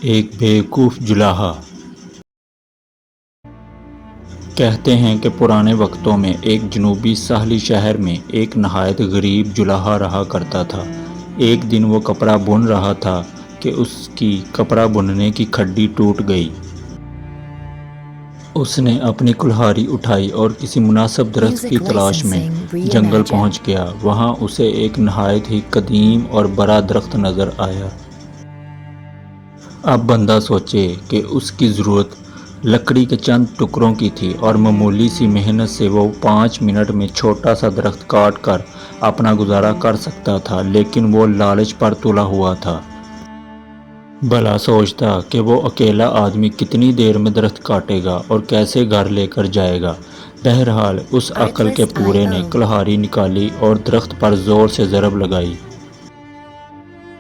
ایک بیوقوف جلاہا۔ کہتے ہیں کہ پرانے وقتوں میں ایک جنوبی ساحلی شہر میں ایک نہایت غریب جلاہا رہا کرتا تھا۔ ایک دن وہ کپڑا بن رہا تھا کہ اس کی کپڑا بننے کی کھڈی ٹوٹ گئی۔ اس نے اپنی کلہاڑی اٹھائی اور کسی مناسب درخت کی تلاش میں جنگل پہنچ گیا۔ وہاں اسے ایک نہایت ہی قدیم اور بڑا درخت نظر آیا۔ اب بندہ سوچے کہ اس کی ضرورت لکڑی کے چند ٹکڑوں کی تھی اور معمولی سی محنت سے وہ 5 منٹ میں چھوٹا سا درخت کاٹ کر اپنا گزارا کر سکتا تھا، لیکن وہ لالچ پر تلا ہوا تھا۔ بھلا سوچتا کہ وہ اکیلا آدمی کتنی دیر میں درخت کاٹے گا اور کیسے گھر لے کر جائے گا۔ بہرحال اس عقل کے پورے نے کلہاڑی نکالی اور درخت پر زور سے ضرب لگائی۔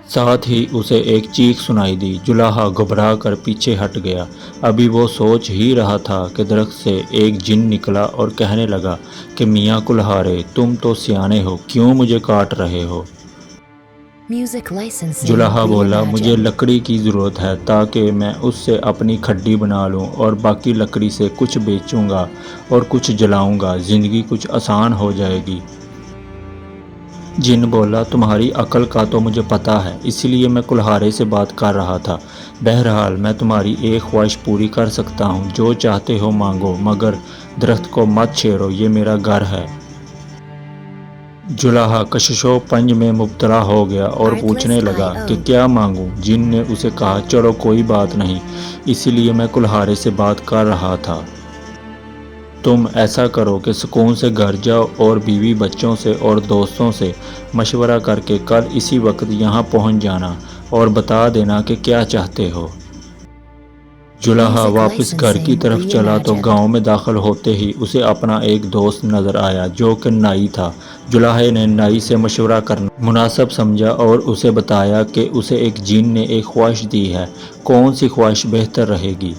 ساتھ ہی اسے ایک چیخ سنائی دی۔ جلاہا گھبرا کر پیچھے ہٹ گیا۔ ابھی وہ سوچ ہی رہا تھا کہ درخت سے ایک جن نکلا اور کہنے لگا کہ میاں کلہاڑے، تم تو سیانے ہو، کیوں مجھے کاٹ رہے ہو؟ جلاہا بولا، مجھے لکڑی کی ضرورت ہے تاکہ میں اس سے اپنی کھڈی بنا لوں اور باقی لکڑی سے کچھ بیچوں گا اور کچھ جلاؤں گا، زندگی کچھ آسان ہو جائے گی۔ جن بولا، تمہاری عقل کا تو مجھے پتہ ہے، اس لیے میں کلہاڑے سے بات کر رہا تھا۔ بہرحال میں تمہاری ایک خواہش پوری کر سکتا ہوں، جو چاہتے ہو مانگو، مگر درخت کو مت چھیڑو، یہ میرا گھر ہے۔ جلاہا کشش و پنج میں مبتلا ہو گیا اور پوچھنے لگا کہ کیا مانگوں؟ جن نے اسے کہا، چلو کوئی بات نہیں، اسی لیے میں کلہاڑے سے بات کر رہا تھا۔ تم ایسا کرو کہ سکون سے گھر جاؤ اور بیوی بچوں سے اور دوستوں سے مشورہ کر کے کل اسی وقت یہاں پہنچ جانا اور بتا دینا کہ کیا چاہتے ہو۔ جلاہا واپس گھر کی طرف چلا تو گاؤں میں داخل ہوتے ہی اسے اپنا ایک دوست نظر آیا جو کہ نائی تھا۔ جلاہے نے نائی سے مشورہ کرنا مناسب سمجھا اور اسے بتایا کہ اسے ایک جن نے ایک خواہش دی ہے، کون سی خواہش بہتر رہے گی؟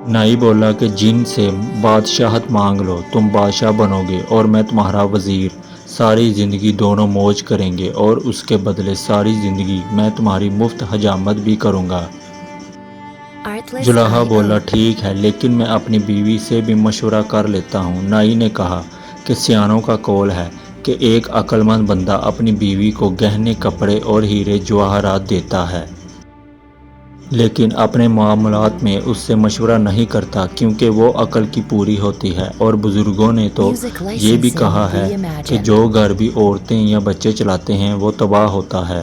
نائی بولا کہ جن سے بادشاہت مانگ لو، تم بادشاہ بنو گے اور میں تمہارا وزیر، ساری زندگی دونوں موج کریں گے اور اس کے بدلے ساری زندگی میں تمہاری مفت حجامت بھی کروں گا۔ جلاہا بولا، ٹھیک ہے، لیکن میں اپنی بیوی سے بھی مشورہ کر لیتا ہوں۔ نائی نے کہا کہ سیانوں کا قول ہے کہ ایک عقل مند بندہ اپنی بیوی کو گہنے، کپڑے اور ہیرے جواہرات دیتا ہے، لیکن اپنے معاملات میں اس سے مشورہ نہیں کرتا کیونکہ وہ عقل کی پوری ہوتی ہے۔ اور بزرگوں نے تو یہ بھی کہا ہے کہ جو گھر بھی عورتیں یا بچے چلاتے ہیں وہ تباہ ہوتا ہے۔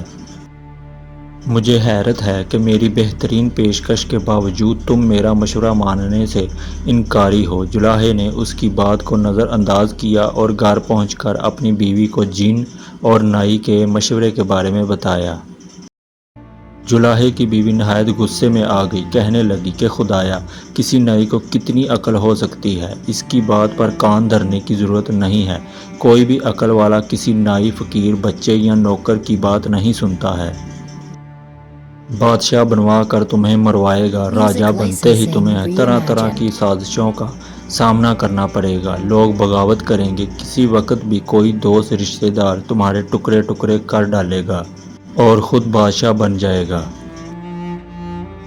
مجھے حیرت ہے کہ میری بہترین پیشکش کے باوجود تم میرا مشورہ ماننے سے انکاری ہو۔ جلاہے نے اس کی بات کو نظر انداز کیا اور گھر پہنچ کر اپنی بیوی کو جن اور نائی کے مشورے کے بارے میں بتایا۔ جلاہے کی بیوی نہایت غصے میں آ گئی، کہنے لگی کہ خدایا، کسی نائی کو کتنی عقل ہو سکتی ہے، اس کی بات پر کان دھرنے کی ضرورت نہیں ہے۔ کوئی بھی عقل والا کسی نائی، فقیر، بچے یا نوکر کی بات نہیں سنتا ہے۔ بادشاہ بنوا کر تمہیں مروائے گا، راجہ بنتے ہی تمہیں طرح طرح کی سازشوں کا سامنا کرنا پڑے گا، لوگ بغاوت کریں گے، کسی وقت بھی کوئی دوست رشتہ دار تمہارے ٹکڑے ٹکڑے کر ڈالے گا اور خود بادشاہ بن جائے گا۔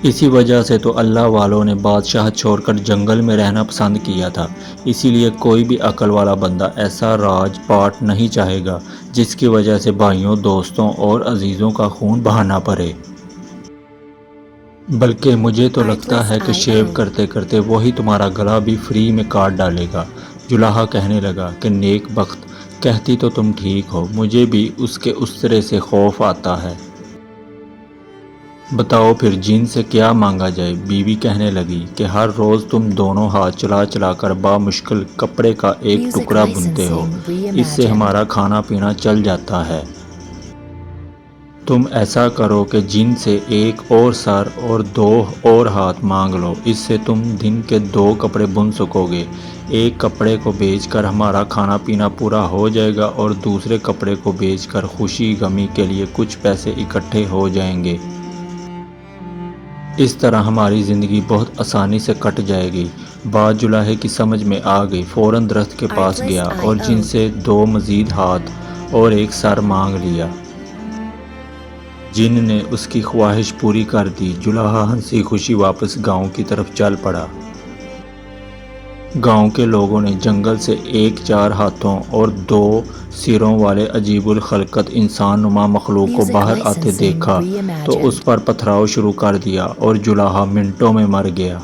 اسی وجہ سے تو اللہ والوں نے بادشاہ چھوڑ کر جنگل میں رہنا پسند کیا تھا۔ اسی لیے کوئی بھی عقل والا بندہ ایسا راج پاٹ نہیں چاہے گا جس کی وجہ سے بھائیوں، دوستوں اور عزیزوں کا خون بہانا پڑے۔ بلکہ مجھے تو لگتا ہے کہ شیو کرتے کرتے وہی تمہارا گلا بھی فری میں کاٹ ڈالے گا۔ جلاہا کہنے لگا کہ نیک بخت، کہتی تو تم ٹھیک ہو، مجھے بھی اس کے اسرے سے خوف آتا ہے۔ بتاؤ پھر جن سے کیا مانگا جائے؟ بیوی کہنے لگی کہ ہر روز تم دونوں ہاتھ چلا چلا کر بامشکل کپڑے کا ایک ٹکڑا بنتے ہو، اس سے ہمارا کھانا پینا چل جاتا ہے۔ تم ایسا کرو کہ جن سے ایک اور سر اور 2 اور ہاتھ مانگ لو، اس سے تم دن کے 2 کپڑے بن سکو گے۔ ایک کپڑے کو بیچ کر ہمارا کھانا پینا پورا ہو جائے گا اور دوسرے کپڑے کو بیچ کر خوشی غمی کے لیے کچھ پیسے اکٹھے ہو جائیں گے۔ اس طرح ہماری زندگی بہت آسانی سے کٹ جائے گی۔ بات جلاہے کی سمجھ میں آ گئی، فوراً درخت کے پاس گیا اور جن سے 2 مزید ہاتھ اور ایک سر مانگ لیا۔ جن نے اس کی خواہش پوری کر دی۔ جولاہا ہنسی خوشی واپس گاؤں کی طرف چل پڑا۔ گاؤں کے لوگوں نے جنگل سے ایک 4 ہاتھوں اور 2 سروں والے عجیب الخلقت انسان نما مخلوق کو باہر آتے دیکھا تو اس پر پتھراؤ شروع کر دیا اور جولاہا منٹوں میں مر گیا۔